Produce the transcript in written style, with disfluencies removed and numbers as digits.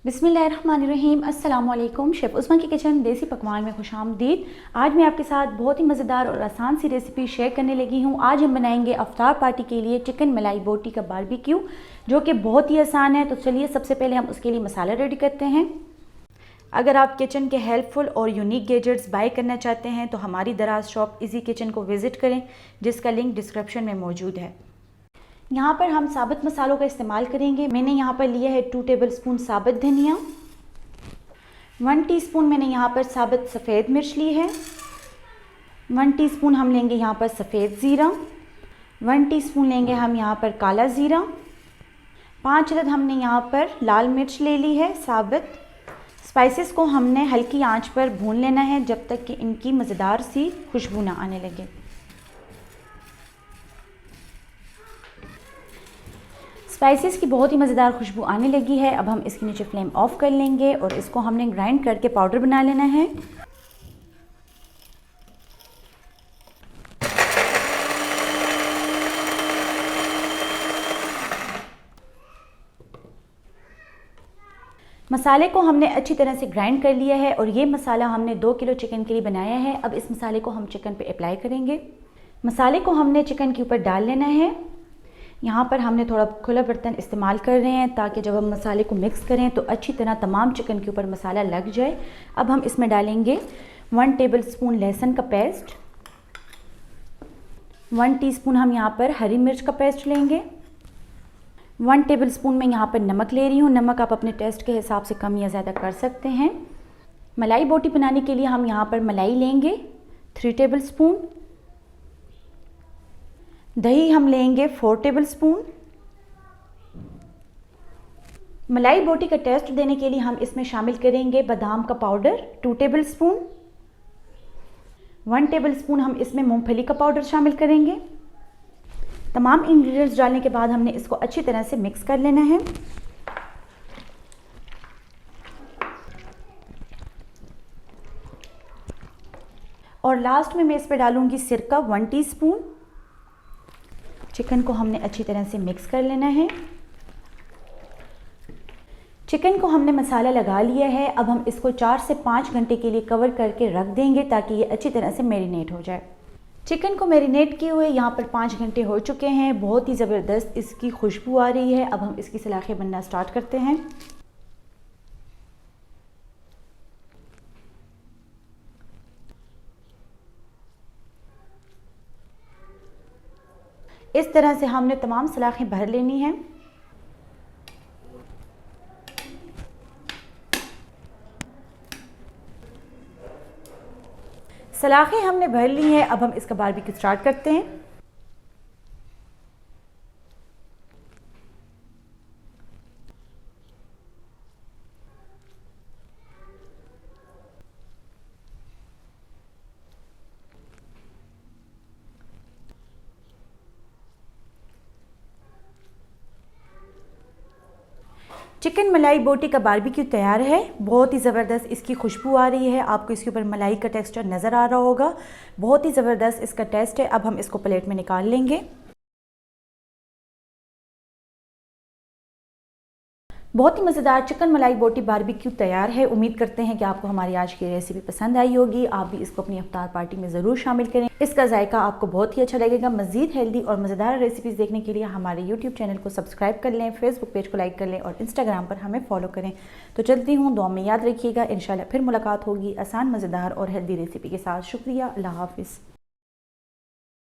बिस्मिल्लाहिर्रहमानिर्रहीम। अस्सलाम वालेकुम। शेफ़ उस्मा की किचन देसी पकवान में खुशामदीद। आज मैं आपके साथ बहुत ही मज़ेदार और आसान सी रेसिपी शेयर करने लगी हूँ। आज हम बनाएंगे अफ्तार पार्टी के लिए चिकन मलाई बोटी का बारबेक्यू, जो कि बहुत ही आसान है। तो चलिए सबसे पहले हम उसके लिए मसाला रेडी करते हैं। अगर आप किचन के हेल्पफुल और यूनिक गैजेट्स बाय करना चाहते हैं तो हमारी दराज शॉप इजी किचन को विज़िट करें, जिसका लिंक डिस्क्रिप्शन में मौजूद है। यहाँ पर हम साबुत मसालों का इस्तेमाल करेंगे। मैंने यहाँ पर लिया है 2 टेबलस्पून साबुत धनिया, 1 टीस्पून मैंने यहाँ पर साबुत सफ़ेद मिर्च ली है, 1 टीस्पून हम लेंगे यहाँ पर सफ़ेद ज़ीरा, 1 टीस्पून लेंगे हम यहाँ पर काला ज़ीरा, 5 अदद हमने यहाँ पर लाल मिर्च ले ली है साबुत। स्पाइसेस को हमने हल्की आंच पर भून लेना है जब तक कि इनकी मज़ेदार सी खुशबू ना आने लगे। स्पाइसेस की बहुत ही मज़ेदार खुशबू आने लगी है। अब हम इसके नीचे फ्लेम ऑफ कर लेंगे और इसको हमने ग्राइंड करके पाउडर बना लेना है। मसाले को हमने अच्छी तरह से ग्राइंड कर लिया है और ये मसाला हमने 2 किलो चिकन के लिए बनाया है। अब इस मसाले को हम चिकन पे अप्लाई करेंगे। मसाले को हमने चिकन के ऊपर डाल लेना है। यहाँ पर हमने थोड़ा खुला बर्तन इस्तेमाल कर रहे हैं ताकि जब हम मसाले को मिक्स करें तो अच्छी तरह तमाम चिकन के ऊपर मसाला लग जाए। अब हम इसमें डालेंगे 1 टेबलस्पून लहसुन का पेस्ट, 1 टीस्पून हम यहाँ पर हरी मिर्च का पेस्ट लेंगे, 1 टेबलस्पून मैं यहाँ पर नमक ले रही हूँ। नमक आप अपने टेस्ट के हिसाब से कम या ज़्यादा कर सकते हैं। मलाई बोटी बनाने के लिए हम यहाँ पर मलाई लेंगे 3 टेबलस्पून, दही हम लेंगे 4 टेबलस्पून। मलाई बोटी का टेस्ट देने के लिए हम इसमें शामिल करेंगे बादाम का पाउडर 2 टेबलस्पून, 1 टेबलस्पून हम इसमें मूंगफली का पाउडर शामिल करेंगे। तमाम इंग्रेडिएंट्स डालने के बाद हमने इसको अच्छी तरह से मिक्स कर लेना है। और लास्ट में मैं इस पर डालूंगी सिरका 1 टीस्पून। चिकन को हमने अच्छी तरह से मिक्स कर लेना है। चिकन को हमने मसाला लगा लिया है। अब हम इसको 4 से 5 घंटे के लिए कवर करके रख देंगे ताकि ये अच्छी तरह से मैरिनेट हो जाए। चिकन को मैरिनेट किए हुए यहाँ पर 5 घंटे हो चुके हैं। बहुत ही ज़बरदस्त इसकी खुशबू आ रही है। अब हम इसकी सलाखें बनना स्टार्ट करते हैं। इस तरह से हमने तमाम सलाखें भर लेनी हैं। सलाखें हमने भर ली हैं। अब हम इसका बारबेक्यू स्टार्ट करते हैं। चिकन मलाई बोटी का बारबेक्यू तैयार है। बहुत ही ज़बरदस्त इसकी खुशबू आ रही है। आपको इसके ऊपर मलाई का टेक्सचर नज़र आ रहा होगा। बहुत ही ज़बरदस्त इसका टेस्ट है। अब हम इसको प्लेट में निकाल लेंगे। बहुत ही मज़ेदार चिकन मलाई बोटी बारबेक्यू तैयार है। उम्मीद करते हैं कि आपको हमारी आज की रेसिपी पसंद आई होगी। आप भी इसको अपनी इफ्तार पार्टी में ज़रूर शामिल करें। इसका जायका आपको बहुत ही अच्छा लगेगा। मज़ीद हेल्दी और मज़ेदार रेसिपीज़ देखने के लिए हमारे यूट्यूब चैनल को सब्सक्राइब कर लें, फेसबुक पेज को लाइक कर लें और इंस्टाग्राम पर हमें फॉलो करें। तो चलती हूँ, दुआ में याद रखिएगा। इंशाल्लाह फिर मुलाकात होगी आसान, मज़ेदार और हेल्दी रेसिपी के साथ। शुक्रिया। अल्लाह हाफ़िज़।